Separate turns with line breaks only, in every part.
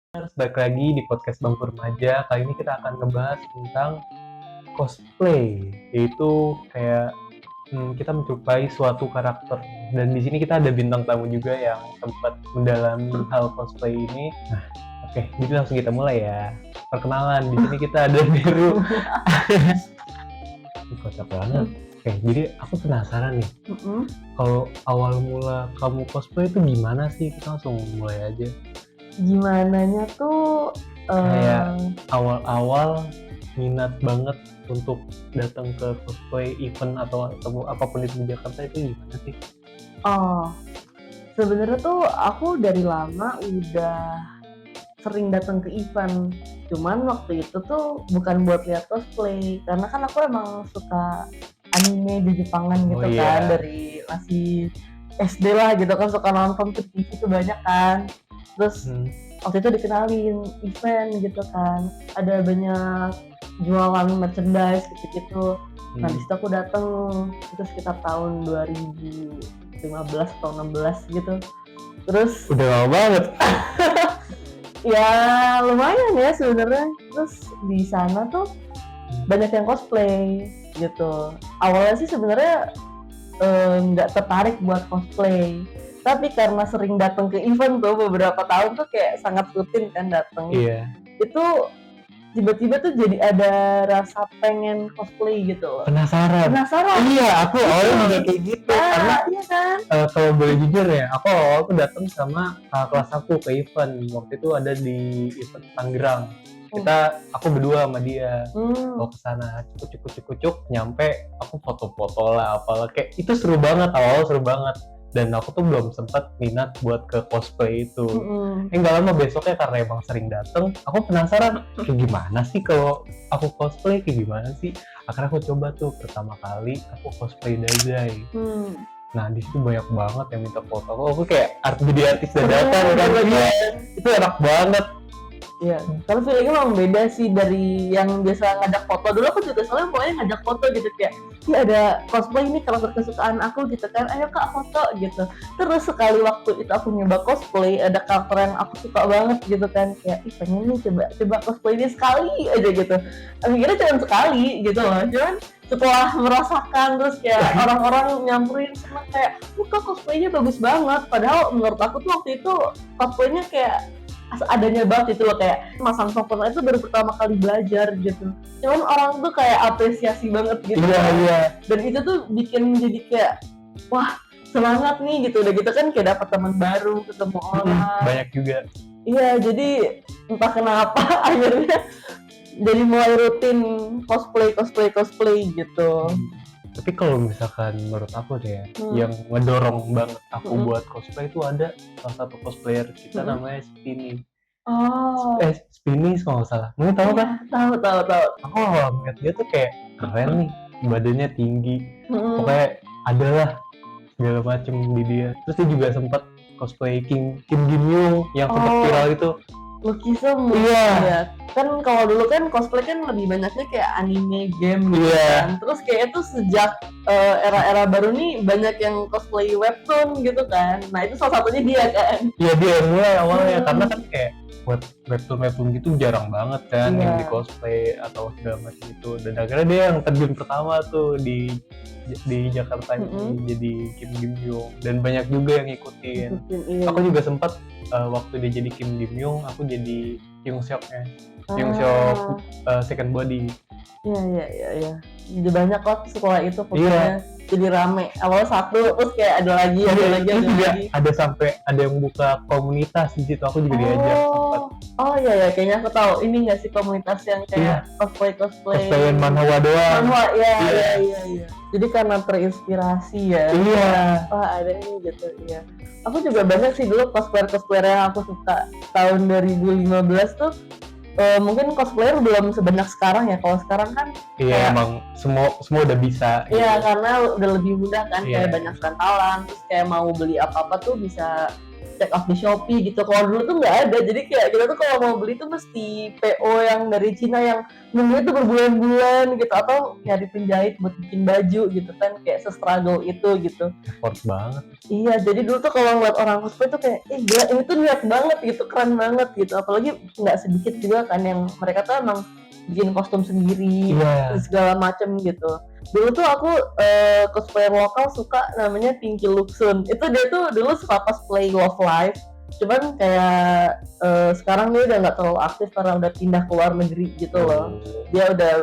Balik lagi di podcast Bangku Remaja. Kali ini kita akan ngebahas tentang cosplay, yaitu kayak kita menyerupai suatu karakter. Dan di sini kita ada bintang tamu juga yang sempat mendalami hal cosplay ini. Nah, oke, jadi langsung kita mulai ya. Perkenalan, di sini kita ada Biru. Kocak banget. Oke, jadi aku penasaran nih. Kalau awal mula kamu cosplay itu gimana sih? Kita langsung mulai aja.
Gimananya tuh
Kayak awal-awal minat banget untuk datang ke cosplay event atau apapun itu di Jakarta itu gimana sih?
Sebenarnya tuh aku dari lama udah sering datang ke event. Cuman waktu itu tuh bukan buat lihat cosplay, karena kan aku emang suka anime di Jepangan gitu kan, dari masih SD lah gitu kan, suka nonton ke TV tuh banyak kan. Terus waktu itu dikenalin event gitu kan, ada banyak jualan merchandise gitu-gitu. Nah di situ aku datang, itu sekitar tahun 2015 atau 16 gitu. Terus
Udah lama banget.
ya lumayan ya sebenarnya. Terus di sana tuh banyak yang cosplay gitu. Awalnya sih sebenarnya nggak tertarik buat cosplay, tapi karena sering datang ke event tuh beberapa tahun tuh kayak sangat rutin kan datang.
Iya.
Itu tiba-tiba tuh jadi ada rasa pengen cosplay gitu loh.
Penasaran. Iya, aku awalnya juga kayak gitu. Karena
iya kan.
kalau boleh jujur ya, aku awal tuh datang sama kelas aku ke event. Waktu itu ada di event Tangerang. Aku berdua sama dia mau kesana, cukup nyampe, aku foto-foto lah apalah, kayak itu seru banget, awal seru banget. Dan aku tuh belum sempat minat buat ke cosplay itu. Nggak lama besoknya karena emang sering dateng, aku penasaran kayak gimana sih kalau aku cosplay, kayak gimana sih. Akhirnya aku coba tuh pertama kali aku cosplay Dazai. Nah di situ banyak banget yang minta foto. Aku kayak jadi artis dadakan kan. Iya, itu enak banget.
Iya, tapi feelingnya memang beda sih dari yang biasa ngajak foto. Dulu aku juga soalnya pokoknya ngajak foto gitu, kayak ada cosplay ini karakter kesukaan aku gitu kan, ayo kak foto gitu. Terus sekali waktu itu aku nyoba cosplay, ada karakter yang aku suka banget gitu kan, kayak pengen nih coba cosplay ini sekali aja gitu. Akhirnya cuma sekali gitu loh, cuman setelah merasakan terus kayak orang-orang nyamperin sama kayak, kak cosplaynya bagus banget. Padahal menurut aku tuh waktu itu cosplaynya kayak adanya banget itu loh, kayak masang sofon itu baru pertama kali belajar gitu. Cuman orang tuh kayak apresiasi banget gitu.
Iya.
Dan itu tuh bikin jadi kayak wah semangat nih gitu. Udah gitu kan kayak dapat teman baru, ketemu orang.
Banyak juga.
Iya, jadi entah kenapa akhirnya jadi mulai rutin cosplay gitu.
Tapi kalau misalkan menurut aku deh yang ngedorong banget aku buat cosplay itu ada salah satu cosplayer kita namanya Spinny. Spinny kalau nggak salah. Mungkin tahu kan?
Tahu.
Aku awal ngeliat dia tuh kayak keren nih, badannya tinggi. Pokoknya adalah segala macem di dia. Terus dia juga sempat cosplay Kim Gimyung yang sempat viral itu.
Lukism.
Iya.
Kan kalau dulu kan cosplay kan lebih banyaknya kayak anime, game gitu kan. Terus kayak itu sejak era-era baru nih banyak yang cosplay webtoon gitu kan. Nah itu salah satunya dia kan.
Iya, dia yang mulai awalnya karena kan kayak buat webtoon gitu jarang banget kan yang di cosplay atau segala macam itu. Dan akhirnya dia yang terjun pertama tuh di Jakarta ini jadi Kim Gimyung, dan banyak juga yang ngikutin. Aku juga sempat waktu dia jadi Kim Gimyung, aku jadi Kyungseoknya. Kyungseok second body.
Iya. Jadi banyak kok sekolah itu pokoknya. Jadi rame. Awalnya satu, terus kayak ada lagi.
Ada sampai ada yang buka komunitas di situ. Aku juga diajak sempat.
Oh iya, kayaknya aku tahu. Ini nggak sih komunitas yang kayak cosplay.
Cosplayan manhwa doang.
Iya. Jadi karena terinspirasi ya.
Iya.
Wah ada ini gitu. Iya. Aku juga banyak sih dulu cosplayer yang aku suka. Tahun 2015 tuh. Mungkin cosplayer belum sebanyak sekarang ya. Kalau sekarang kan
iya, emang semua udah bisa.
Iya, karena udah lebih mudah kan, kayak banyak rentalan, terus kayak mau beli apa-apa tuh bisa check out di Shopee gitu. Kalau dulu tuh nggak ada, jadi kayak kita tuh kalau mau beli tuh mesti PO yang dari Cina yang nunggunya tuh berbulan-bulan gitu, atau nyari penjahit buat bikin baju gitu kan, kayak se-struggle itu gitu.
Effort banget.
Iya, jadi dulu tuh kalau ngeliat orang cosplay tuh kayak, gila ini tuh niat banget gitu, keren banget gitu. Apalagi nggak sedikit juga kan yang mereka tuh emang bikin kostum sendiri, segala macem gitu. Dulu tuh aku cosplayer lokal suka namanya Pinky Luxun. Itu dia tuh dulu suka cosplay Love Live. Cuman kayak sekarang dia udah nggak terlalu aktif karena udah pindah ke luar negeri gitu loh. Dia udah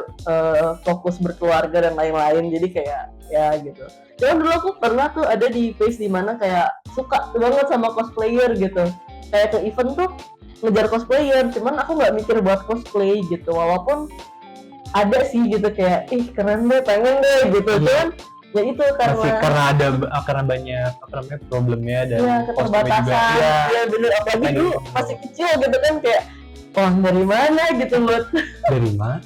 fokus berkeluarga dan lain-lain. Jadi kayak ya gitu. Cuman dulu aku pernah tuh ada di phase dimana kayak suka banget sama cosplayer gitu. Kayak ke event tuh ngejar cosplayer, cuman aku nggak mikir buat cosplay gitu, walaupun ada sih gitu kayak keren deh, pengen deh gitu. Cuman ya itu
karena banyak apa namanya problemnya dan
keterbatasan juga. Ya bener, apalagi dulu masih kecil gitu kan, kayak dari mana gitu buat
dari mana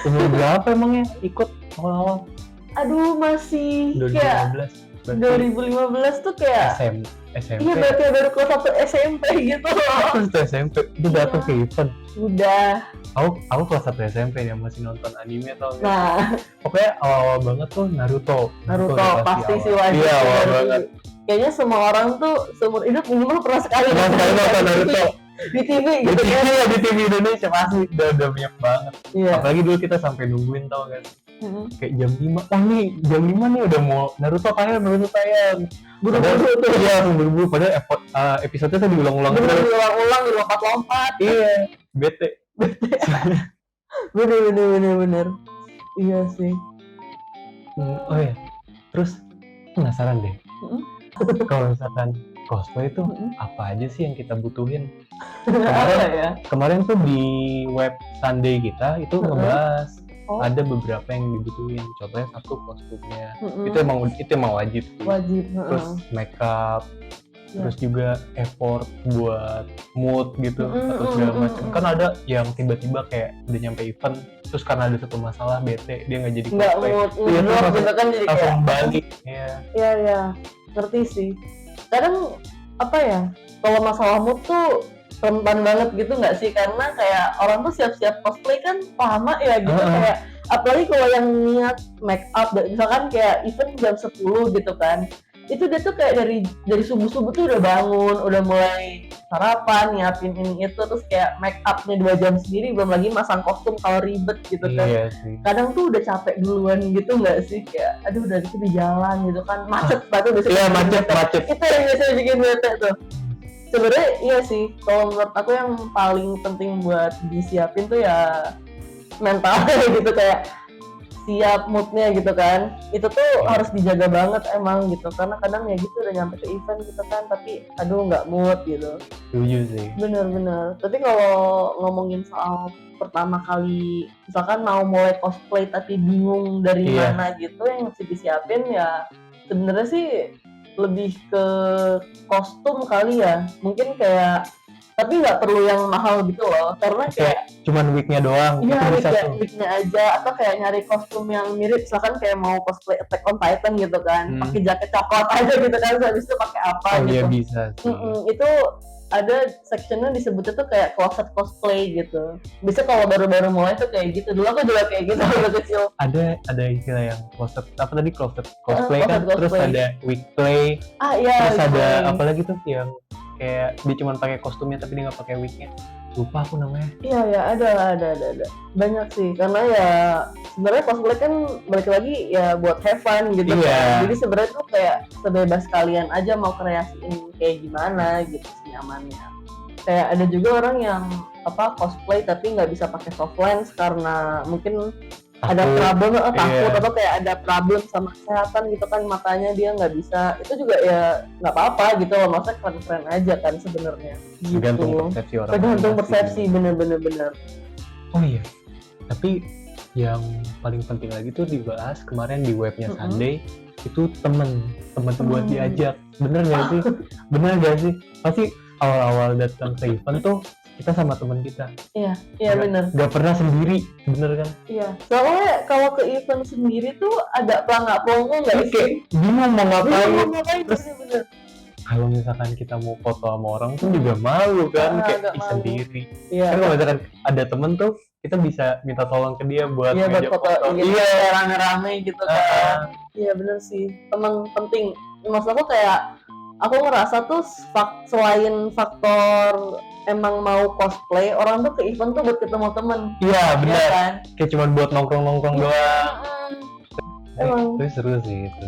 umur berapa emangnya ikut awal-awal?
Aduh, masih
2015
tuh kayak SMP. Iya, berarti baru kelas 1 SMP gitu loh.
Kelas 1 SMP itu datang ke event.
Udah.
Aku kelas 1 SMP nih, masih nonton anime atau
nah,
pokoknya awal banget tuh Naruto
pasti sih wajib.
Iya, awal banget.
Kayaknya semua orang tuh seumur hidup minimal pernah sekali
nonton Naruto
di TV gitu kan.
Di TV Indonesia pasti udah banyak banget. Apalagi dulu kita sampai nungguin, tau kan? Kayak jam 5, jam 5 nih udah mau Naruto tayang. Buru-buru tuh. Iya, buru-buru, padahal episode-nya tuh diulang-ulang
dilompat-lompat.
Iya, bete.
Bener. Iya sih.
Oh iya, terus penasaran deh. Kalau misalkan cosplay itu apa aja sih yang kita butuhin? Kemarin tuh di web Sunday kita itu ngebahas ada beberapa yang dibutuhin. Contohnya satu kostumnya, itu emang wajib. Terus makeup, terus juga effort buat mood gitu atau segala macam. Kan ada yang tiba-tiba kayak udah nyampe event, terus karena ada satu masalah bete dia nggak jadi cosplay.
Iya, langsung
balik.
Iya, ngerti sih. Kadang apa ya, kalau masalah mood tuh rentan banget gitu nggak sih, karena kayak orang tuh siap-siap cosplay kan lama ya gitu. Kayak apalagi kalau yang niat make up, misalkan kayak event jam 10 gitu kan, itu dia tuh kayak dari subuh-subuh tuh udah bangun, udah mulai sarapan, nyiapin ini itu, terus kayak make upnya 2 jam sendiri, belum lagi masang kostum kalau ribet gitu kan.
Iya sih.
Kadang tuh udah capek duluan gitu nggak sih, kayak aduh udah gitu di jalan gitu kan, macet banget biasanya.
Iya, macet.
Itu yang biasanya bikin bete tuh. Sebenarnya iya sih, kalau menurut aku yang paling penting buat disiapin tuh ya mentalnya gitu, kayak siap moodnya gitu kan. Itu tuh harus dijaga banget emang gitu, karena kadang ya gitu udah nyampe ke event gitu kan, tapi aduh nggak mood gitu.
Setuju sih.
Bener. Tapi kalau ngomongin soal pertama kali misalkan mau mulai cosplay tapi bingung dari mana gitu, yang mesti disiapin ya sebenarnya sih lebih ke kostum kali ya, mungkin kayak, tapi nggak perlu yang mahal gitu loh, karena kayak
cuman wignya doang.
Iya, wignya aja, atau kayak nyari kostum yang mirip, misalkan kayak mau cosplay Attack on Titan gitu kan, pakai jaket coklat aja gitu kan, habis itu pakai apa gitu.
Iya bisa sih.
Itu ada sectionnya disebutnya tuh kayak closet cosplay gitu. Bisa kalau baru-baru mulai tuh kayak gitu. Dulu aku juga kayak gitu waktu kecil.
Ada istilah yang closet cosplay kan, terus ada wig play.
Iya.
Terus ada apa lagi tuh yang kayak dia cuma pakai kostumnya tapi dia nggak pakai wignya. Lupa aku namanya.
Iya, ada. Banyak sih, karena ya sebenarnya cosplay kan balik lagi ya buat have fun gitu kan. Jadi sebenarnya tuh kayak sebebas kalian aja mau kreasiin kayak gimana gitu senyamannya. Kayak ada juga orang yang cosplay tapi nggak bisa pakai soft lens karena mungkin ada problem takut atau kayak ada problem sama kesehatan gitu kan, matanya dia nggak bisa. Itu juga ya nggak apa-apa gitu loh, maksudnya keren-keren aja kan sebenarnya.
Tergantung persepsi orang.
Tergantung persepsi, bener.
Oh iya, tapi yang paling penting lagi tuh dibahas kemarin di webnya Sunday, itu temen buat diajak. Bener gak sih? Pasti awal-awal datang ke event tuh kita sama teman kita. Iya bener. Gak pernah sendiri, bener kan?
Iya. Soalnya kalau ke event sendiri tuh agak pelangak-pelongo nggak sih?
Bingung mau ngapain.
Terus bener.
kalau misalkan kita mau foto sama orang tuh juga malu kan, kayak
agak malu.
sendiri.
Iya.
Kan kalau misalkan ada temen tuh kita bisa minta tolong ke dia buat
Iya, buat
ngajak
foto. Iya, rame-rame gitu kan. Iya bener sih, teman penting. Maksud aku kayak aku ngerasa tuh selain faktor emang mau cosplay, orang tuh ke event tuh buat ketemu temen.
Iya benar.
Iya kan?
Kayak cuma buat nongkrong doang.
Emang.
Tapi seru sih itu.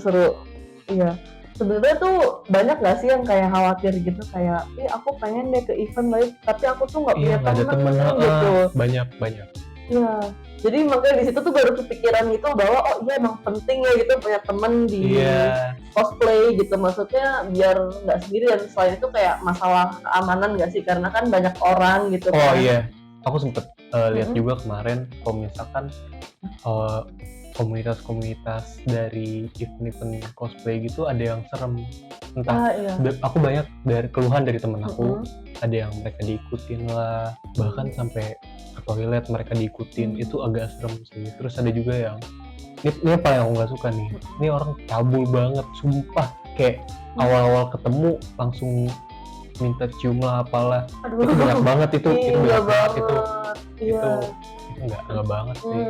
Seru. Iya. Sebenarnya tuh banyak gak sih yang kayak khawatir gitu kayak, aku pengen deh ke event tapi aku tuh nggak punya temen gitu.
Banyak.
Iya. Jadi makanya di situ tuh baru kepikiran gitu bahwa oh iya emang penting ya gitu punya temen di cosplay gitu, maksudnya biar nggak sendirian. Selain itu kayak masalah keamanan nggak sih, karena kan banyak orang gitu kan.
Oh iya, aku sempet lihat juga kemarin kalau misalkan komunitas-komunitas dari event cosplay gitu ada yang serem. Entah, aku banyak dari keluhan dari temen aku, ada yang mereka diikutin lah, bahkan sampai ke toilet mereka diikutin, itu agak serem sih. Terus ada juga yang ini apa yang aku nggak suka nih, ini orang cabul banget, sumpah, kayak awal-awal ketemu langsung minta cium lah apalah. Aduh, itu banyak banget itu banyak banget itu nggak banget sih.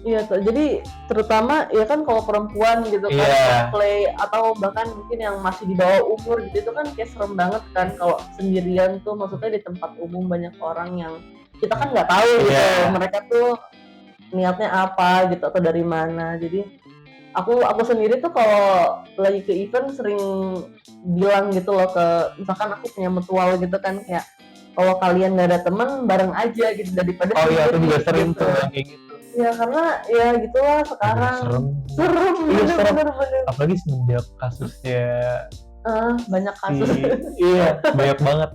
Iya tuh, jadi terutama ya kan kalau perempuan gitu kan cosplay atau bahkan mungkin yang masih di bawah umur gitu, itu kan kayak serem banget kan kalau sendirian tuh, maksudnya di tempat umum banyak orang yang kita kan nggak tahu gitu mereka tuh niatnya apa gitu atau dari mana. Jadi aku sendiri tuh kalau lagi ke event sering bilang gitu loh ke misalkan aku punya mutual gitu kan, kayak kalau kalian nggak ada teman bareng aja gitu daripada
aku juga sering tuh kayak gitu.
Ya karena ya gitulah sekarang. Serem. Bener.
Apalagi semenjak kasusnya
banyak kasus.
Iya, banyak banget.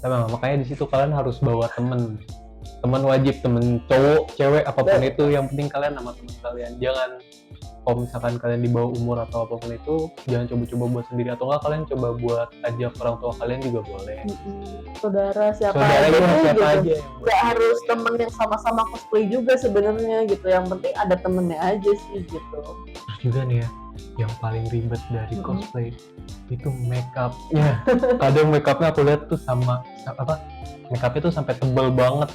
Makanya di situ kalian harus bawa temen wajib, temen cowok, cewek, apapun itu, yang penting kalian sama temen kalian. Jangan kalau misalkan kalian di bawah umur atau apapun itu, jangan coba-coba buat sendiri, atau enggak kalian coba buat ajak orang tua kalian juga boleh.
Saudara siapa aja. Gak harus temen yang sama-sama cosplay juga sebenarnya gitu, yang penting ada temennya aja sih gitu.
Terus juga nih ya, yang paling ribet dari cosplay itu make-up-nya. Kadang make-up-nya aku lihat tuh make-up-nya tuh sampai tebal banget.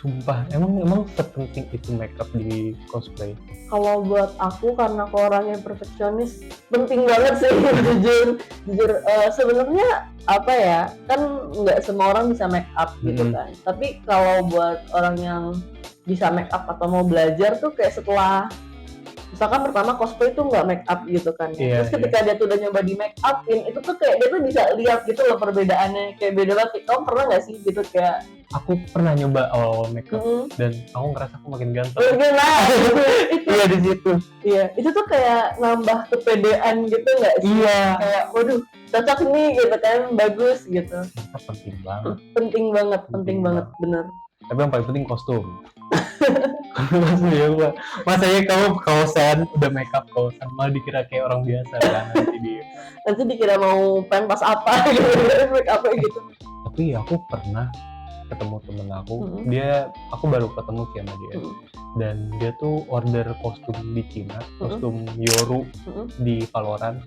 Sumpah, emang sepenting itu makeup di cosplay?
Kalau buat aku, karena aku orangnya perfeksionis, penting banget sih. jujur sebenarnya apa ya, kan nggak semua orang bisa makeup gitu kan. Tapi kalau buat orang yang bisa makeup atau mau belajar tuh kayak setelah misalkan pertama cosplay tuh nggak make up gitu kan, terus ketika dia tuh udah nyoba di make upin, itu tuh kayak dia tuh bisa lihat gitu loh perbedaannya, kayak beda banget. Kamu pernah nggak sih gitu kayak?
Aku pernah nyoba awal make up dan aku ngerasa aku makin ganteng.
Iya di situ. Iya, itu tuh kayak nambah kepedean gitu nggak sih? Iya. Kayak waduh cocok nih gitu kan, bagus gitu. Penting banget. Bener.
Tapi yang paling penting kostum. Masanya kamu kaosan udah makeup kaosan malah dikira kayak orang biasa kan
nanti dikira mau pentas apa gitu make up gitu.
Tapi aku pernah ketemu temen aku, aku baru ketemu sih sama dia, dan dia tuh order kostum di Cina, kostum Yoru di Valorant.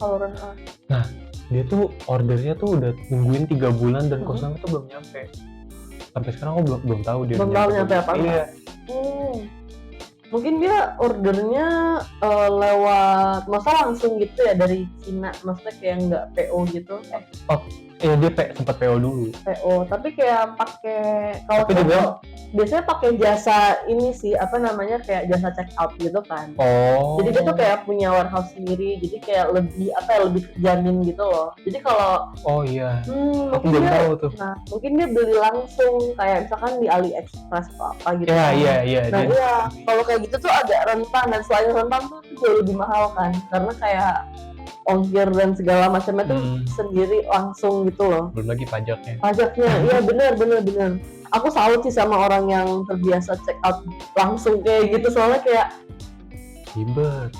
Nah dia tuh ordernya tuh udah nungguin 3 bulan dan kostumnya tuh belum nyampe. Sampai sekarang aku belum tahu dia
nyampe apa. Iya. Mungkin dia ordernya lewat masa langsung gitu ya dari Cina, maksudnya kayak nggak PO gitu.
Dia sempat PO dulu.
PO, tapi kayak pakai kalau biasanya pakai jasa ini sih, apa namanya, kayak jasa check out gitu kan. Jadi dia tuh kayak punya warehouse sendiri, jadi kayak lebih terjamin gitu loh. Jadi kalau aku belum tahu tuh. Nah, mungkin dia beli langsung kayak misalkan di AliExpress atau apa gitu.
Iya.
Nah, kalau kayak gitu tuh agak rentan, dan selain rentan tuh jauh lebih mahal kan, karena kayak ongkir dan segala macamnya tuh sendiri langsung gitu loh.
Belum lagi pajaknya.
Iya benar. Aku salut sih sama orang yang terbiasa check out langsung kayak gitu, soalnya kayak
ribet.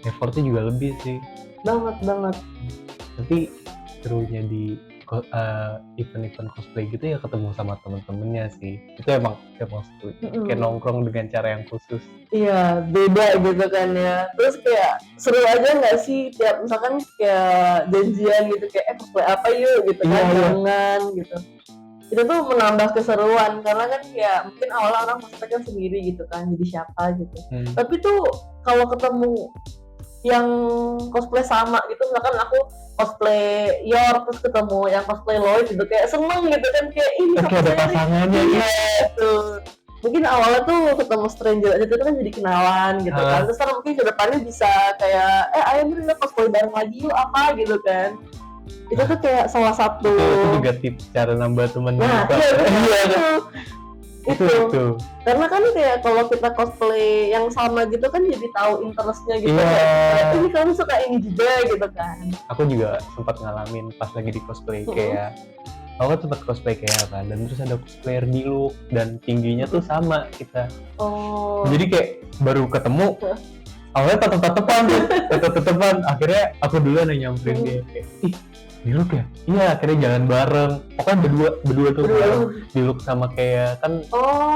Effortnya juga lebih sih.
Banget.
Tapi serunya di event-event cosplay gitu ya ketemu sama temen-temennya sih. Itu emang seru. Kayak nongkrong dengan cara yang khusus.
Iya, beda gitu kan ya. Terus kayak seru aja nggak sih tiap misalkan kayak janjian gitu kayak cosplay apa yuk gitu kan, barengan gitu. Itu tuh menambah keseruan karena kan kayak mungkin awalnya orang cosplay kan sendiri gitu kan, jadi siapa gitu. Tapi tuh kalau ketemu yang cosplay sama gitu, misalkan aku cosplay Yor terus ketemu yang cosplay Lloyd gitu kayak seneng gitu kan, kayak ini
kayak ada pasangannya
gitu. Mungkin awalnya tuh ketemu stranger aja itu kan jadi kenalan gitu kan, terus kan mungkin kedepannya bisa kayak ayo kita cosplay bareng lagi yuk apa gitu kan. Itu tuh kayak salah satu
itu juga tips cara nambah teman. Itu
karena kan kayak kalau kita cosplay yang sama gitu kan jadi tahu interestnya gitu kayak ini kamu suka ini juga gitu kan.
Aku juga sempat ngalamin pas lagi di cosplay kayak aku kan sempat cosplay kayak kan, dan terus ada cosplayer di look dan tingginya tuh sama kita. Jadi kayak baru ketemu awalnya tetep-tetepan akhirnya aku duluan yang nyamperin dia kayak ih di look ya? Iya, akhirnya jalan bareng. Pokoknya berdua tuh di look sama kayak kan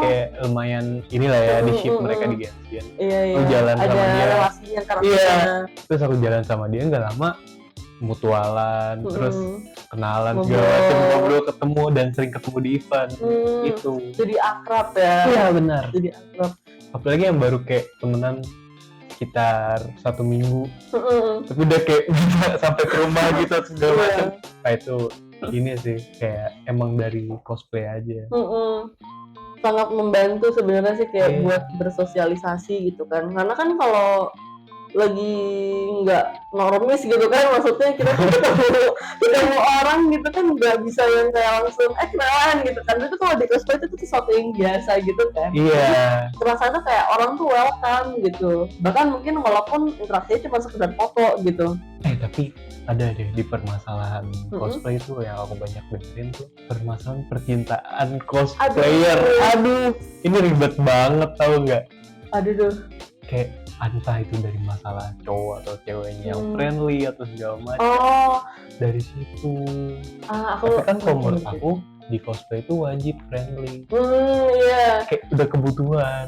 kayak lumayan inilah ya di ship mereka di Genshin.
Iya.
Jalan
ada
sama dia.
Relasinya karakternya.
Terus aku jalan sama dia nggak lama mutualan, terus kenalan segala macam, ngobrol, ketemu dan sering ketemu di event. Itu.
Jadi akrab ya.
Iya benar.
Jadi akrab.
Apalagi yang baru kayak temenan sekitar 1 minggu, tapi udah kayak sampai ke rumah gitu segala macam. Nah itu ini sih kayak emang dari cosplay aja.
Sangat membantu sebenarnya sih kayak buat bersosialisasi gitu kan, karena kan kalau lagi nggak normis gitu kan, maksudnya kita ketemu orang gitu kan nggak bisa yang kayak langsung kenalan gitu kan. Itu kalau di cosplay itu sesuatu yang biasa gitu kan.
Iya.
Terasa kayak orang tuh welcome gitu, bahkan mungkin walaupun interaksinya cuma sekedar foto gitu.
Tapi ada deh di permasalahan cosplay itu yang aku banyak dengerin tuh, permasalahan percintaan cosplayer. Aduh, ini ribet banget tau nggak?
Aduh.
Kayak entah itu dari masalah cowok atau ceweknya yang friendly atau segala macam. Dari situ. Tapi kan kalau menurut aku di cosplay itu wajib friendly. Kayak udah kebutuhan.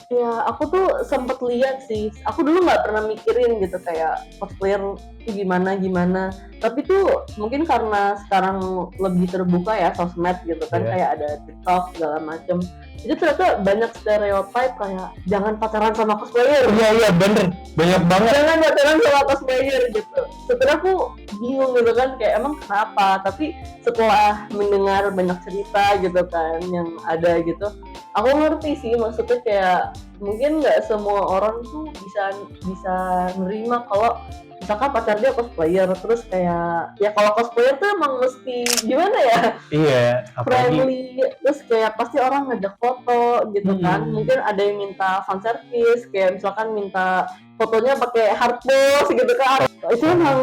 Ya, aku tuh sempet lihat sih. Aku dulu nggak pernah mikirin gitu kayak cosplayer itu gimana. Tapi tuh mungkin karena sekarang lebih terbuka ya sosmed gitu kan, kayak ada TikTok segala macem. Itu ternyata banyak stereotype kayak jangan pacaran sama cosplayer.
Iya bener, banyak banget.
Jangan pacaran sama cosplayer gitu. Setelah aku bingung gitu kan kayak emang kenapa. Tapi setelah mendengar banyak cerita gitu kan yang ada gitu, aku ngerti sih maksudnya kayak mungkin nggak semua orang tuh bisa nerima kalau misalkan pacar dia cosplayer, terus kayak ya kalau cosplayer tuh emang mesti gimana ya?
Iya,
friendly, terus kayak pasti orang ngajak foto gitu kan. Mungkin ada yang minta fan service, kayak misalkan minta fotonya pakai hard pose gitu kan. Itu emang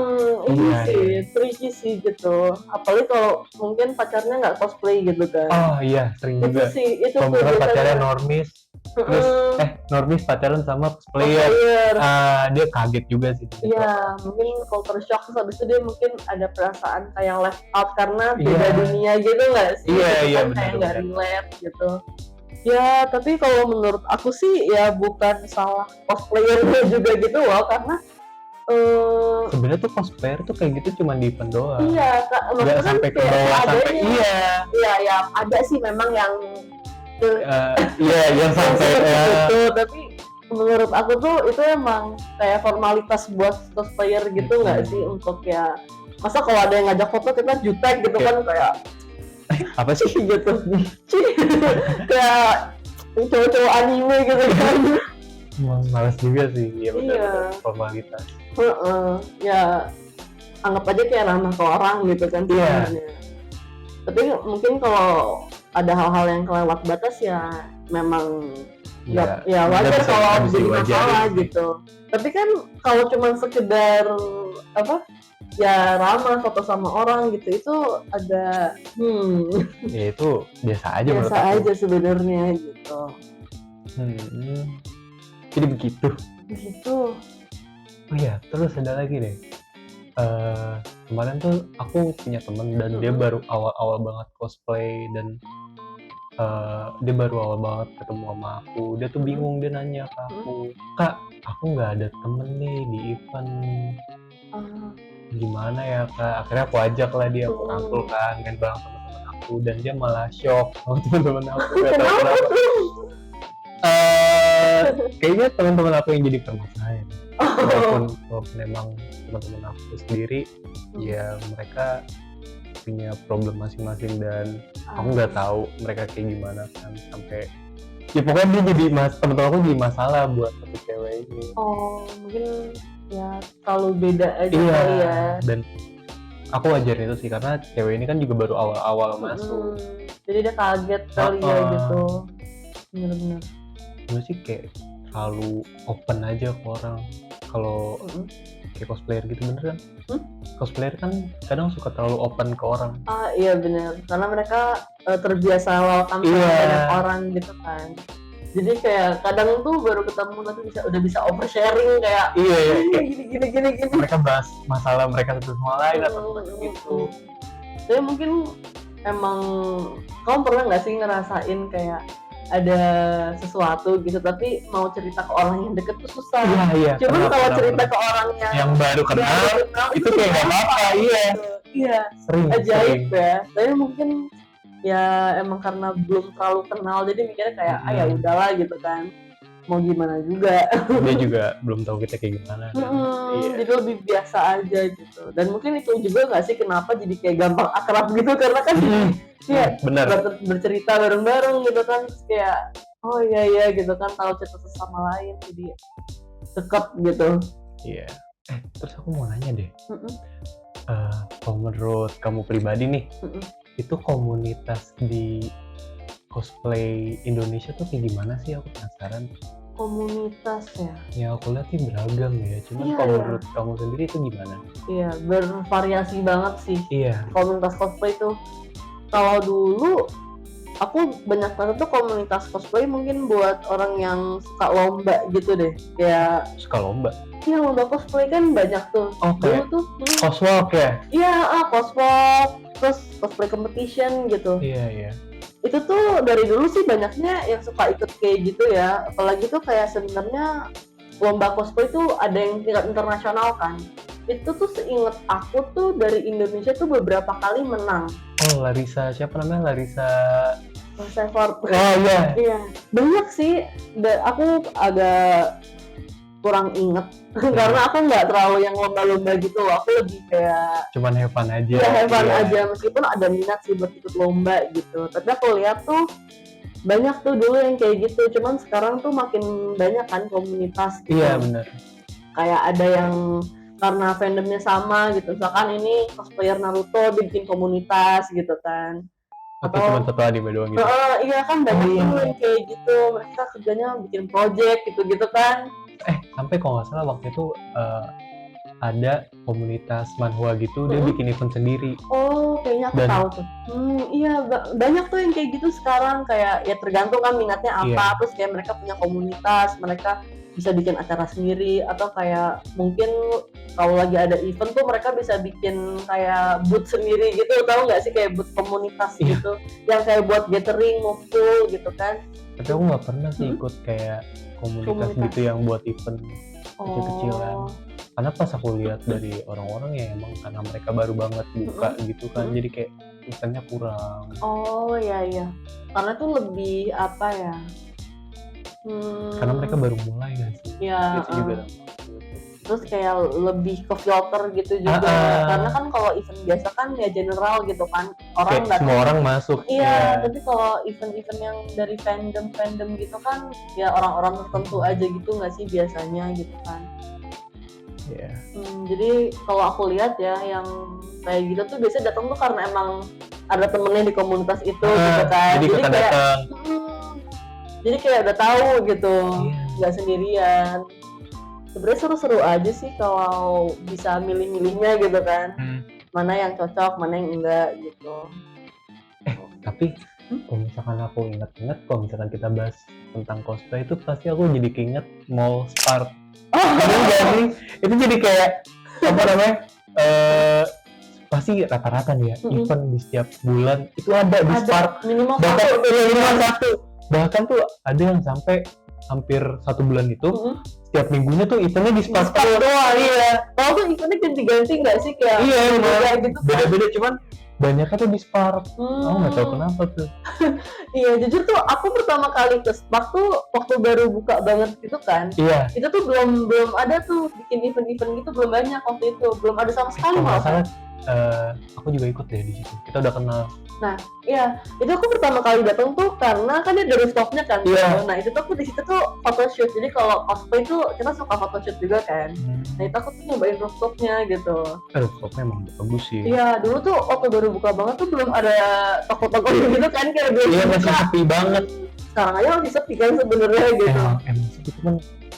ini sih tricky sih gitu. Apalagi kalau mungkin pacarnya nggak cosplay gitu kan.
Oh iya, sering juga.
Itu
kalau pacarnya normis. Terus normis pacaran sama cosplayer. Dia kaget juga sih.
Iya, mungkin culture shock, terus habis itu dia mungkin ada perasaan kayak left out karena beda dunia gitu nggak sih?
Iya,
kayak nggak relate gitu. Ya, tapi kalau menurut aku sih ya bukan salah cosplayernya juga gitu loh, karena
sebenarnya tuh cosplayer tuh kayak gitu cuma di event doang.
Iya,
nggak sampai ke bawah sampai
Iya, ada sih memang yang
yang sampai
gitu, tapi menurut aku tuh itu emang kayak formalitas buat cosplayer gitu nggak sih, untuk ya masa kalau ada yang ngajak foto kita jutek gitu kan kayak
apa sih
gitu kayak cowok-cowok anime gitu kan.
Males juga sih ya, benar formalitas.
Ya anggap aja kayak ramah ke orang gitu kan sebenarnya. Tapi mungkin kalau ada hal-hal yang kelewat batas ya memang ya wajar kalau jadi masalah gitu. Tapi kan kalau cuma sekedar ya ramah foto sama orang gitu, itu ada
ya itu biasa aja
biasa aja sebenarnya gitu.
Jadi begitu.
Oh iya,
terus ada lagi deh Kemarin tuh aku punya temen dan dia baru awal-awal banget cosplay dan dia baru awal banget ketemu sama aku. Dia tuh bingung, dia nanya ke aku, "Kak, aku nggak ada temen nih di event. Gimana ya, Kak?" Akhirnya aku ajak lah dia, aku rangkul kan, main bareng teman-teman aku dan dia malah shock sama teman-teman aku, nggak tahu kenapa. Kayaknya teman-teman aku yang jadi permasalahan. Walaupun memang teman-teman aku sendiri, ya mereka punya problem masing-masing dan aku nggak tahu mereka kayak gimana kan sampai ya pokoknya dia jadi teman-teman aku jadi masalah buat satu cewek ini.
Mungkin ya terlalu beda aja
Iya,
kali ya.
dan aku wajarin itu sih karena cewek ini kan juga baru awal-awal masuk.
Jadi dia kaget kali ya gitu. Bener-bener.
Gue sih kayak terlalu open aja ke orang kalau kayak cosplayer gitu, bener kan? Cosplayer kan kadang suka terlalu open ke orang.
Iya bener, karena mereka terbiasa welcome sama banyak orang gitu kan. Jadi kayak kadang tuh baru ketemu tapi udah bisa oversharing kayak gini.
Mereka bahas masalah mereka satu sama lain atau gitu.
Tapi mungkin emang kamu pernah nggak sih ngerasain kayak ada sesuatu gitu tapi mau cerita ke orang yang deket tuh susah.
Iya.
Cuman kalau cerita ke orang yang
baru kenal itu kayak nggak apa-apa.
Iya.
Sering.
Ajaib ya. Tapi mungkin ya emang karena belum terlalu kenal jadi mikirnya kayak ya udahlah gitu kan. Mau gimana juga.
Dia juga belum tahu kita kayak gimana.
Jadi lebih biasa aja gitu. Dan mungkin itu juga nggak sih kenapa jadi kayak gampang akrab gitu karena kan
benar.
Bercerita bareng-bareng gitu kan kayak oh iya gitu kan tahu cerita sesama lain jadi dekat gitu.
Iya. Terus aku mau nanya deh. Kalau menurut kamu pribadi nih, itu komunitas di cosplay Indonesia tuh kayak gimana sih? Aku penasaran.
Komunitas ya?
Ya aku lihat sih beragam ya. Cuman kalau menurut kamu sendiri itu gimana?
Iya bervariasi banget sih.
Iya.
Komunitas cosplay tuh. Kalau dulu aku banyak banget tuh komunitas cosplay mungkin buat orang yang suka lomba gitu deh. Kayak
suka lomba?
Iya lomba cosplay kan banyak tuh.
Dulu tuh coswalk ya? Iya
coswalk terus cosplay competition gitu.
Iya.
Itu tuh dari dulu sih banyaknya yang suka ikut kayak gitu ya. Apalagi tuh kayak sebenarnya lomba cosplay tuh ada yang tingkat internasional kan. Itu tuh seinget aku tuh dari Indonesia tuh beberapa kali menang.
Larissa, siapa namanya? Larissa
Effort.
Iya.
Banyak sih. Aku agak kurang inget karena aku nggak terlalu yang lomba-lomba gitu. Aku lebih kayak
cuman have fun aja.
Iya have fun aja meskipun ada minat sih buat ikut lomba gitu. Tapi aku lihat tuh banyak tuh dulu yang kayak gitu. Cuman sekarang tuh makin banyak kan komunitas. Gitu.
Iya benar.
Kayak ada yang karena fandomnya sama gitu. Misalkan ini cosplayer Naruto bikin komunitas gitu kan.
Atau cuma satu anime doang gitu.
Iya kan banyak tuh yang kayak gitu. Mereka kerjanya bikin project gitu kan.
Sampai kalau nggak salah waktu itu ada komunitas manhwa gitu, dia bikin event sendiri.
Kayaknya aku tahu tuh. Iya banyak tuh yang kayak gitu sekarang kayak ya tergantung kan minatnya apa. Terus kayak mereka punya komunitas, mereka bisa bikin acara sendiri atau kayak mungkin kalau lagi ada event tuh mereka bisa bikin kayak booth sendiri gitu, tahu nggak sih kayak booth komunitas gitu, yang kayak buat gathering, ngumpul gitu kan.
Tapi aku nggak pernah sih ikut kayak komunitas gitu yang buat event kecil-kecilan. Karena pas aku lihat dari orang-orang ya emang karena mereka baru banget buka gitu kan, jadi kayak eventnya kurang.
Iya. Karena tuh lebih apa ya?
Karena mereka baru mulai kan sih.
Iya.
Itu juga.
Terus kayak lebih ke filter gitu juga. Karena kan kalau event biasa kan ya general gitu kan. Orang
datang, semua orang masuk.
Iya, tapi kalau event-event yang dari fandom gitu kan ya orang-orang tertentu aja gitu nggak sih biasanya gitu kan.
Iya.
Jadi kalau aku lihat ya yang kayak gitu tuh biasanya datang tuh karena emang ada temennya di komunitas itu gitu kan.
Jadi kayak datang.
Jadi kayak udah tahu gitu, nggak sendirian. Sebenarnya seru-seru aja sih kalau bisa milih-milihnya gitu kan. Mana yang cocok, mana yang enggak gitu.
Tapi kalau misalkan aku ingat-ingat, kalau misalkan kita bahas tentang cosplay itu pasti aku jadi keinget Mall Spark. Itu jadi kayak apa namanya? Pasti rata-rata nih ya, event di setiap bulan itu ada di Spark.
Minimal
satu. Bahkan tuh ada yang sampai hampir 1 bulan itu setiap minggunya tuh eventnya di Spark
doang. Iya. Kalau tuh eventnya ganti-ganti nggak sih kayak?
Iya,
gitu.
Beda-beda cuman banyaknya tuh di Spark. Aku nggak tahu kenapa tuh.
Iya, jujur tuh aku pertama kali ke Spark tuh waktu baru buka banget gitu kan.
Iya.
Itu tuh belum ada tuh bikin event-event gitu, belum banyak waktu itu, belum ada sama sekali malah.
Aku juga ikut deh di situ. Kita udah kenal.
Nah, iya, itu aku pertama kali datang tuh karena kan dia ada rooftopnya kan.
Iya.
Nah, itu tuh aku di situ tuh photoshoot. Jadi kalau cosplay tuh kita suka photoshoot juga kan. Nah, itu aku tuh nyobain rooftopnya gitu.
Rooftopnya emang bagus sih.
Iya, dulu tuh waktu baru buka banget tuh belum ada toko-toko gitu kan kayak biasa.
Iya, masih sepi banget.
Sekarang aja masih sepi kan sebenarnya gitu.
Emang sepi cuman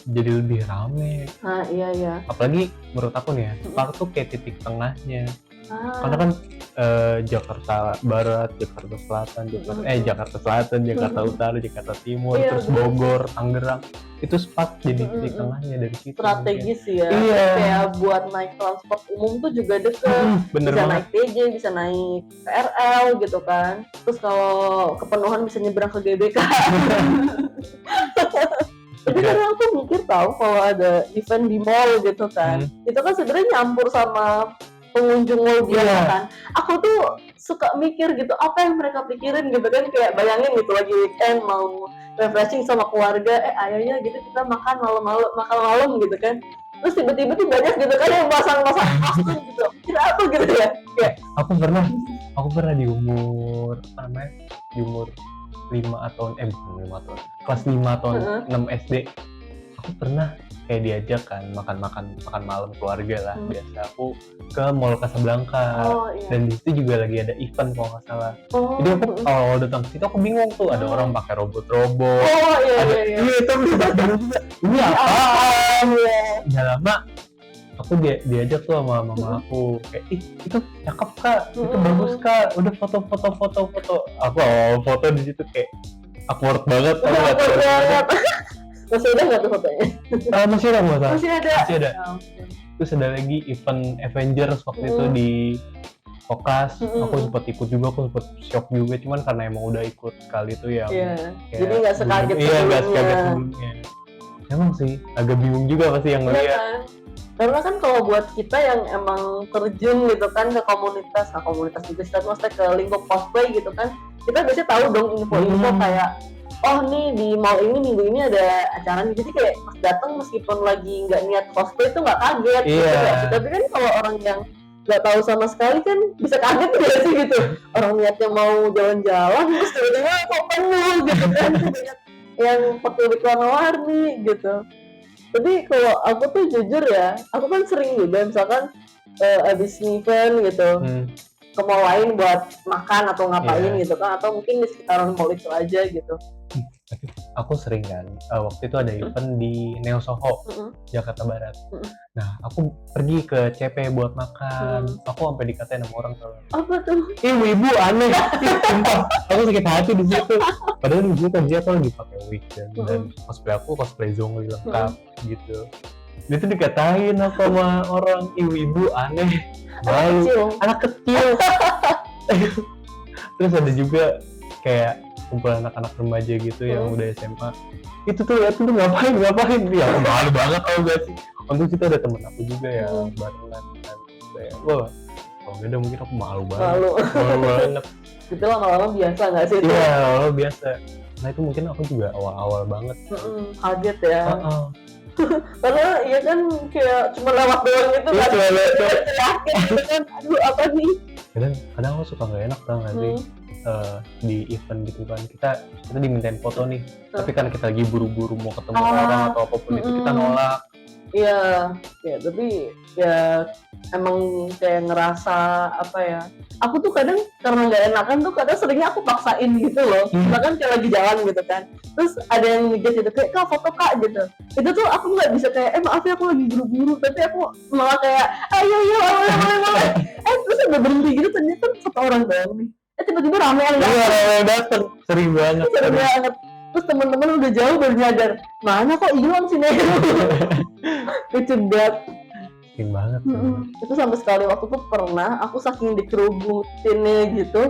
jadi lebih rame.
Nah, iya.
Apalagi menurut aku nih ya, Spark tuh kayak titik tengahnya. Karena kan Jakarta Barat, Jakarta Selatan, Jakarta Utara, Jakarta Timur, terus Bogor, Tangerang, itu Spark jadi titik tengahnya dari situ.
Strategis ya.
Iya.
Kayak buat naik transport umum tuh juga deket.
Bener
bisa
banget.
naik TJ, bisa naik KRL gitu kan. Terus kalau kepenuhan bisa nyebrang ke GBK. Tapi kadang aku mikir tahu kalau ada event di mall gitu kan, itu kan sebenarnya nyampur sama pengunjung mall biasa kan. Aku tuh suka mikir gitu, apa yang mereka pikirin gitu kan, kayak bayangin gitu lagi weekend mau refreshing sama keluarga, ayonya gitu kita makan malam gitu kan. Terus tiba-tiba tuh banyak gitu kan yang pasang-pasang kostum gitu. Kira apa gitu ya? Kayak
aku pernah di umur di umur 5 atau bukan 5 tahun, kelas 5 atau 6 SD. Aku pernah kayak diajak kan makan malam keluarga lah. Biasa aku ke Mall Casablanca. Dan di situ juga lagi ada event kalau nggak salah. Jadi aku awal datang ke situ aku bingung tuh, ada orang pakai robot-robot.
Iya.
Itu bisa juga. Ini apaan? Udah lama aku diajak tuh sama mama aku, kayak itu cakep kak, itu bagus kak, udah foto. Aku foto di situ kayak awkward banget.
Masih ada nggak tuh fotonya?
Masih ada.
Masih ada.
Terus ada lagi event Avengers waktu itu di Kokas. Aku sempat ikut juga, aku sempat shock juga, cuman karena emang udah ikut kali itu ya.
Jadi nggak sekaget sebelumnya.
Iya, nggak sekaget sebelumnya. Emang sih agak bingung juga pasti yang ngeliat.
Kan? Karena kan kalau buat kita yang emang terjun gitu kan ke komunitas juga sih, maksudnya ke lingkup cosplay gitu kan, kita biasanya tahu dong info-info kayak nih di mall ini minggu ini ada acara nih, jadi kayak pas datang meskipun lagi nggak niat cosplay itu nggak kaget gitu ya. Tapi kan kalau orang yang nggak tahu sama sekali kan bisa kaget gitu sih gitu, orang niatnya mau jalan-jalan terus tiba-tiba kok penuh gitu kan, yang pakai warna-warni gitu. Tapi kalau aku tuh jujur ya, aku kan sering juga misalkan abis event gitu ke mall lain buat makan atau ngapain gitu kan, atau mungkin di sekitaran mall itu aja gitu.
Aku sering kan, waktu itu ada event di Neo Soho, Jakarta Barat. Nah, aku pergi ke CP buat makan. Aku sampai dikatain sama orang kalau
apa tuh?
Ibu aneh. Sumpah, aku sakit hati di situ. Padahal di situ dia tuh lagi pakai wig dan cosplay Zhongli lengkap gitu. Dia tuh dikatain sama orang, ibu aneh. Anak kecil. Terus ada juga kayak kumpulan anak-anak remaja gitu yang udah SMA. Itu tuh ngapain? Ya aku malu banget tau gak sih. Untung situ ada temen aku juga yang barengan kan. Wah, kalau beda mungkin aku malu banget.
Itu lama-lama biasa gak sih?
Iya, lama-lama biasa. Nah itu mungkin aku juga awal-awal banget.
Kaget ya. Karena ya kan kayak cuma lewat doang gitu kan. Yakin gitu kan. Aduh apa nih?
Kadang aku suka gak enak tau gak sih? Di event gitu kan, kita dimintain foto nih, tapi kan kita lagi buru-buru mau ketemu orang atau apapun itu kita nolak.
Iya, tapi ya emang kayak ngerasa apa ya, aku tuh kadang karena nggak enakan tuh kadang seringnya aku paksain gitu loh, bahkan kayak lagi jalan gitu kan, terus ada yang ngejat gitu kayak kak foto kak gitu, itu tuh aku nggak bisa kayak maaf ya aku lagi buru-buru, tapi aku malah kayak ayo terus udah berhenti gitu, ternyata satu orang doang nih. Tiba-tiba ramean
dateng, sering banget.
Terus teman-teman udah jauh baru nyadar, mana kok hilang sih Nero. Lucu banget.
sering banget.
Itu sampai sekali waktu tuh pernah aku saking dikerubutinnya gitu,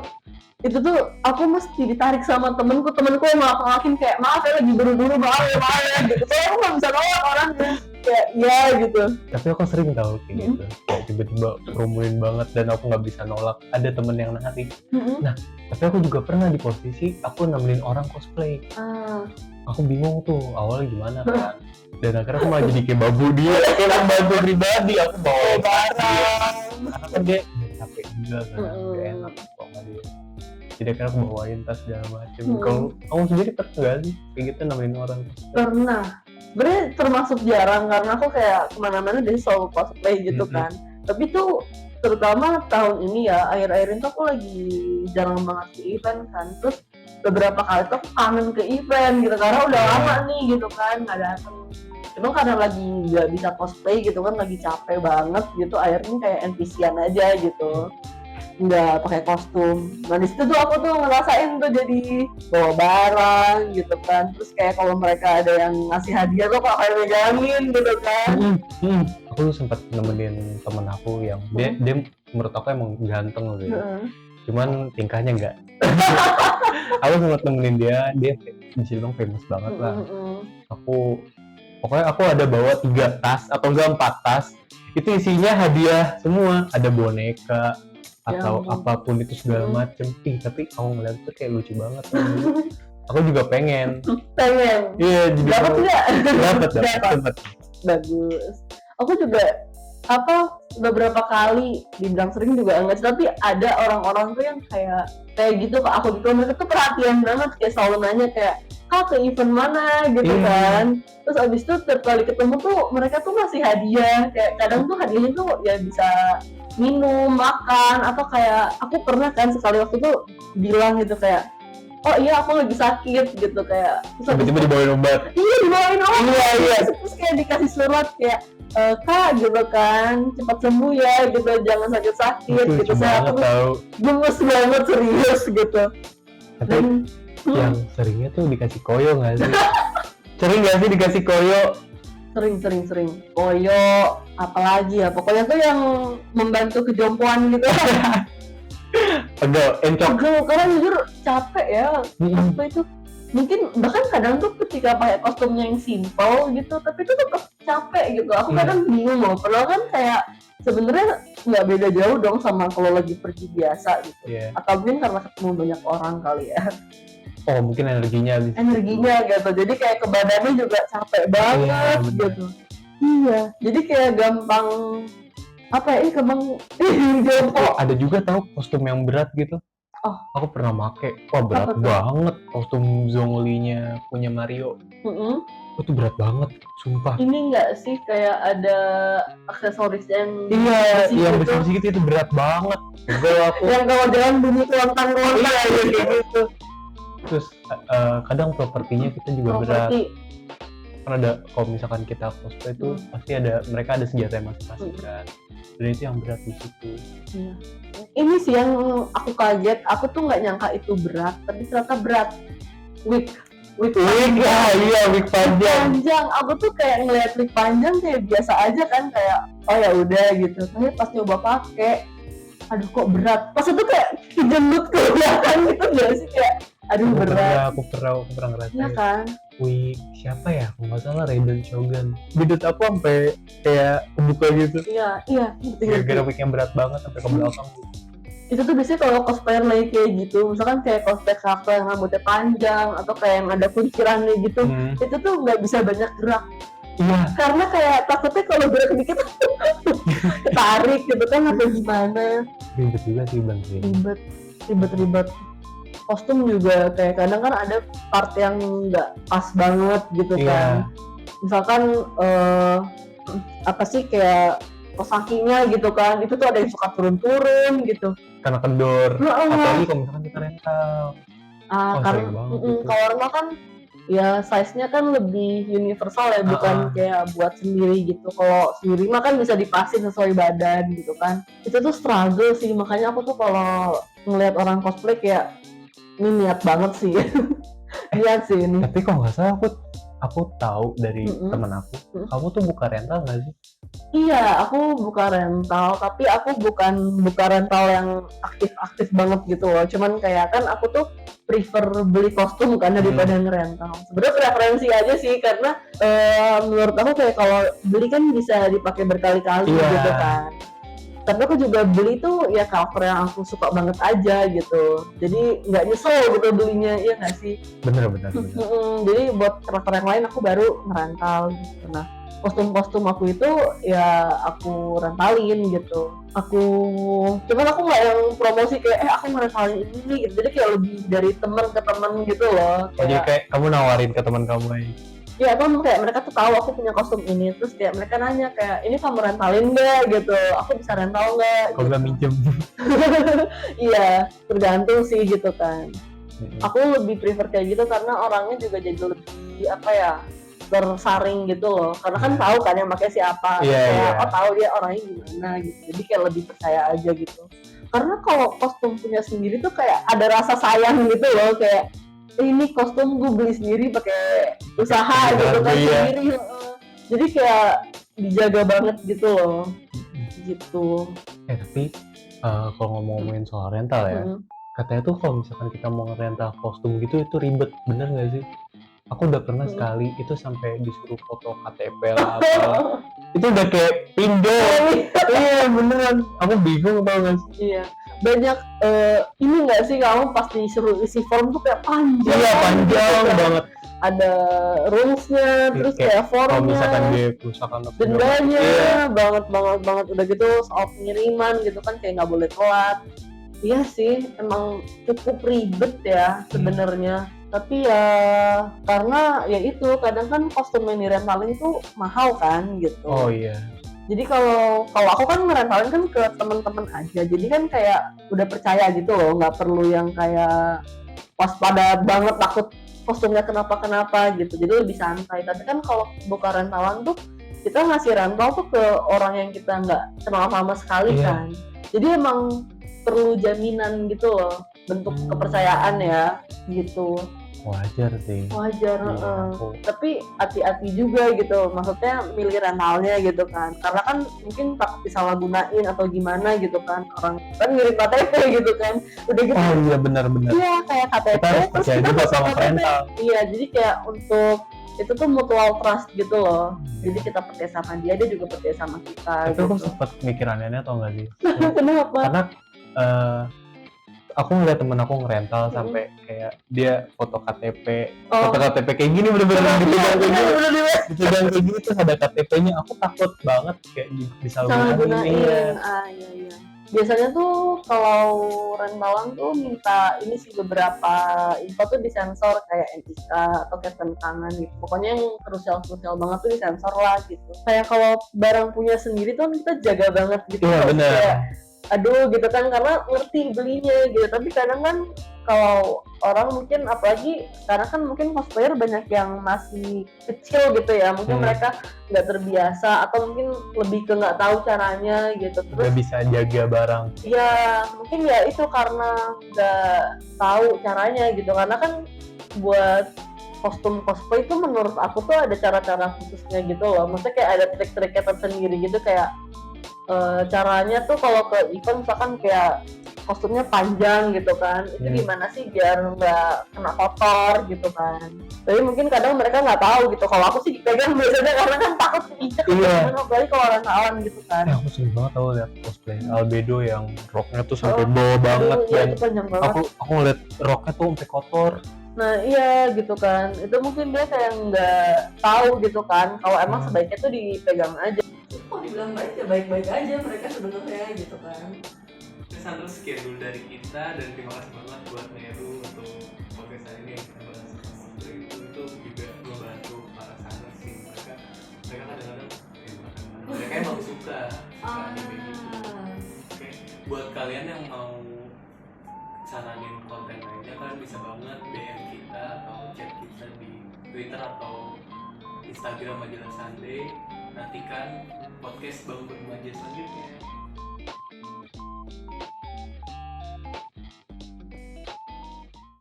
itu tuh aku mesti ditarik sama temenku yang ngelakin kayak maaf ya lagi buru-buru maaf ya gitu. Saya aku nggak bisa nolak orangnya kayak iya gitu.
Tapi aku sering tahu kayak gitu, kayak tiba-tiba kerumunin banget dan aku nggak bisa nolak. Ada temen yang narik. Nah, tapi aku juga pernah di posisi aku nemenin orang cosplay. Aku bingung tuh awalnya gimana kan. Dan akhirnya aku malah jadi kayak babu dia, kayak pembantu pribadi. Aku bawa barang. Karena kan dia capek juga kan, gak enak kok sama dia. Jadi akhirnya aku bawain tas segala macem. Kalau kamu sendiri pernah nggak sih kayak gitu nemenin orang?
Pernah. Sebenarnya termasuk jarang karena aku kayak kemana-mana jadi selalu cosplay gitu kan. Tapi tuh terutama tahun ini ya, akhir-akhir ini tuh aku lagi jarang banget ke event kan. Terus beberapa kali tuh aku kangen ke event gitu karena udah lama nih gitu kan nggak dateng. Cuma karena lagi nggak bisa cosplay gitu kan, lagi capek banget gitu, akhirnya kayak NPC-an aja gitu, nggak pakai kostum. Nah di situ tuh aku tuh ngerasain tuh jadi bawa barang gitu kan, terus kayak kalau mereka ada yang ngasih hadiah tuh kayak megangin gitu kan.
Aku tuh sempat nemenin temen aku yang dia menurut aku emang ganteng loh ya. Cuman tingkahnya enggak. Aku sempat nemenin dia bisa bilang famous banget lah. Pokoknya aku ada bawa 3 tas atau enggak 4 tas, itu isinya hadiah semua, ada boneka atau apapun itu segala macem. Tapi aku ngeliat tuh kayak lucu banget. Aku juga pengen. Iya, jadi dapat.
Bagus. Aku juga beberapa kali dibilang sering juga enggak, tapi ada orang-orang tuh yang kayak gitu ke aku gitu, mereka tuh perhatian banget, kayak selalu nanya kayak ke event mana gitu kan. Terus abis itu setiap kali ketemu tuh mereka tuh ngasih hadiah, kayak kadang tuh hadiahnya tuh ya bisa minum, makan, atau kayak aku pernah kan sekali waktu tuh bilang gitu kayak oh iya aku lagi sakit gitu, kayak
tiba-tiba dibawain obat.
Iya. Terus kayak dikasih surat kayak Kak gitu kan, cepat sembuh ya gitu, jangan sakit-sakit gitu. Saya tuh gemes banget, serius gitu.
Dan yang seringnya tuh dikasih koyo nggak sih? Sering nggak sih dikasih koyo?
Sering koyo, apalagi ya pokoknya tuh yang membantu kejompoan gitu. Pegel karena jujur capek ya. Apa itu mungkin bahkan kadang tuh ketika pakai kostumnya yang simple gitu, tapi itu tetap capek gitu. Aku kadang bingung loh, padahal kan kayak sebenarnya nggak beda jauh dong sama kalau lagi pergi biasa gitu. Atau mungkin karena ketemu banyak orang kali ya.
Oh mungkin energinya
gitu, jadi kayak ke badannya juga capek banget gitu. Iya, jadi kayak gampang jompo.
Ada juga tahu kostum yang berat gitu. Aku pernah make, berat banget kostum Zhongli-nya punya Mario. Itu berat banget, sumpah.
Ini enggak sih kayak ada aksesoris yang
yang besi gitu, itu berat banget.
Yang kalau jalan bunyi kelontang gitu.
Terus kadang propertinya kita juga berat. Kan ada, kalau misalkan kita cosplay itu pasti mereka ada senjata yang masing-masing kan. Dan itu yang berat di situ.
Ini sih yang aku kaget, aku tuh nggak nyangka itu berat, tapi ternyata berat. Wig panjang. Aku tuh kayak ngeliat wig panjang kayak biasa aja kan, kayak oh ya udah gitu. Tapi pas nyoba pakai, aduh kok berat. Pas itu kayak jembut ke belakang gitu nggak sih, kayak aduh berat.
Aku pernah ngerasain.
Iya kan?
Wih, siapa ya? Kalau nggak salah Raiden Shogun. Bidut aku sampai kayak kebuka gitu.
Iya.
Gara-gara wig yang berat banget sampai ke belakang gitu.
Itu tuh biasanya kalau cosplayer lagi kayak gitu, misalkan kayak cosplay karakter yang rambutnya panjang atau kayak yang ada kuncirannya gitu, itu tuh nggak bisa banyak gerak.
Iya.
Karena kayak takutnya kalau gerak dikit ketarik gitu kan atau gimana.
Ribet juga sih bang.
Ribet. Kostum juga kayak kadang kan ada part yang nggak pas banget gitu kan. Misalkan kayak kakinya gitu kan, itu tuh ada yang suka turun gitu
karena kendor. Apalagi kalau misalkan kita rental.
Kalau rental kan ya size-nya kan lebih universal ya, bukan kayak buat sendiri gitu. Kalau sendiri mah kan bisa dipasin sesuai badan gitu kan. Itu tuh struggle sih, makanya aku tuh kalau ngelihat orang cosplay kayak ini niat banget sih. Lihat sih ini.
Tapi kok nggak salah aku aku tahu dari teman aku, kamu tuh buka rental nggak sih?
Iya, aku buka rental, tapi aku buka rental yang aktif-aktif banget gitu loh. Cuman kayak kan aku tuh prefer beli kostum kan daripada ngerental. Sebenarnya preferensi aja sih, karena menurut aku kayak kalau beli kan bisa dipakai berkali-kali gitu kan. Tapi aku juga beli tuh ya cover yang aku suka banget aja gitu. Jadi nggak nyesel gitu belinya, iya nggak sih?
Bener.
Jadi buat karakter yang lain aku baru ngerental gitu. Nah, kostum-kostum aku itu ya aku rentalin gitu. Cuman aku nggak yang promosi kayak aku ngerentalin ini gitu. Jadi kayak lebih dari teman ke teman gitu loh.
Jadi kayak kamu nawarin ke teman kamu aja.
Ya kan kayak mereka tuh tahu aku punya kostum ini, terus kayak mereka nanya kayak ini kamu rentalin nggak gitu, aku bisa rental nggak?
Kalau nggak minjem.
Iya, tergantung sih gitu kan. Aku lebih prefer kayak gitu karena orangnya juga jadi lebih apa ya, tersaring gitu loh, karena kan tahu kan yang pakai siapa, kayak tahu dia orangnya gimana gitu, jadi kayak lebih percaya aja gitu. Karena kalau kostum punya sendiri tuh kayak ada rasa sayang gitu loh, kayak ini kostum gue beli sendiri pakai usaha gitu kan sendiri, jadi kayak dijaga banget gitu loh, gitu.
Tapi kalau ngomongin soal rental ya, katanya tuh kalau misalkan kita mau ngerental kostum gitu itu ribet, bener nggak sih? Aku udah pernah sekali itu sampai disuruh foto KTP lah apa. Itu udah kayak pinjol. Iya beneran, aku bingung tau gak sih?
Iya, banyak ini nggak sih kamu pasti disuruh isi form tuh kayak panjang.
Iya panjang banget.
Ada rules-nya, terus kayak formnya.
Kalau misalkan dia kerusakan
dendanya banget udah gitu soal pengiriman gitu kan kayak nggak boleh telat. Iya sih, emang cukup ribet ya sebenarnya. Tapi ya karena ya itu kadang kan kostum yang direntalin tuh mahal kan gitu.
Oh iya.
Jadi kalau aku kan ngerentalin kan ke teman-teman aja. Jadi kan kayak udah percaya gitu loh, nggak perlu yang kayak waspada banget takut kostumnya kenapa gitu. Jadi lebih santai. Tapi kan kalau buka rentalan tuh kita ngasih rental tuh ke orang yang kita nggak kenal sama sekali kan. Jadi emang perlu jaminan gitu loh, bentuk kepercayaan ya gitu.
Wajar sih.
Tapi hati-hati juga gitu, maksudnya milih rentalnya gitu kan, karena kan mungkin takut disalahgunain atau gimana gitu kan, orang kan ngirim KTP gitu kan, udah gitu.
Oh iya benar.
Iya kayak KTP
kita harus percaya juga sama rental.
Iya, jadi kayak untuk itu tuh mutual trust gitu loh. Jadi kita percaya sama dia juga percaya sama kita.
Tapi aku sempet mikir aneh-aneh atau enggak sih?
Kenapa?
Karena aku ngeliat temen aku ngerental sampai kayak dia foto KTP kayak gini bener-bener dipegang kayak gini terus ada KTP-nya, aku takut banget kayak disalahgunain.
Iya. Biasanya tuh kalau rentalan tuh minta ini sih beberapa info tuh disensor kayak NIK atau caption tangan gitu. Pokoknya yang krusial banget tuh disensor lah gitu. Kayak kalau barang punya sendiri tuh kita jaga banget gitu.
Iya benar.
Aduh gitu kan, karena ngerti belinya gitu. Tapi kadang kan kalau orang mungkin apalagi karena kan mungkin cosplayer banyak yang masih kecil gitu ya, mungkin mereka nggak terbiasa atau mungkin lebih ke nggak tahu caranya gitu, terus
nggak bisa jaga barang
ya mungkin ya itu karena nggak tahu caranya gitu. Karena kan buat kostum cosplay itu menurut aku tuh ada cara-cara khususnya gitu loh, maksudnya kayak ada trik-triknya tersendiri gitu, kayak caranya tuh kalau ke event misalkan kayak kostumnya panjang gitu kan, itu gimana sih biar nggak kena kotor gitu kan. Tapi mungkin kadang mereka nggak tahu gitu. Kalau aku sih pegang biasanya karena kan takut keinjek. Apalagi kalau orang gitu kan.
Aku sering banget tau liat cosplay Albedo yang roknya tuh sampai bawah banget
dan
aku ngeliat roknya tuh sampai kotor.
Nah iya gitu kan, itu mungkin dia kayak nggak tahu gitu kan. Kalau emang sebaiknya tuh dipegang aja. Kok dibilang baik ya baik-baik aja mereka sebenarnya gitu kan.
Satu sekian dulu dari kita, dan terima kasih banget buat Meru untuk podcast hari ini yang kita bahas itu juga membantu para sana sih. Mereka kadang-kadang mereka emang suka anime gitu. Oke, buat kalian yang mau saranin konten lainnya, kalian bisa banget DM kita atau chat kita di Twitter atau Instagram Majalah Sunday. Nantikan podcast Bangku Remaja selanjutnya.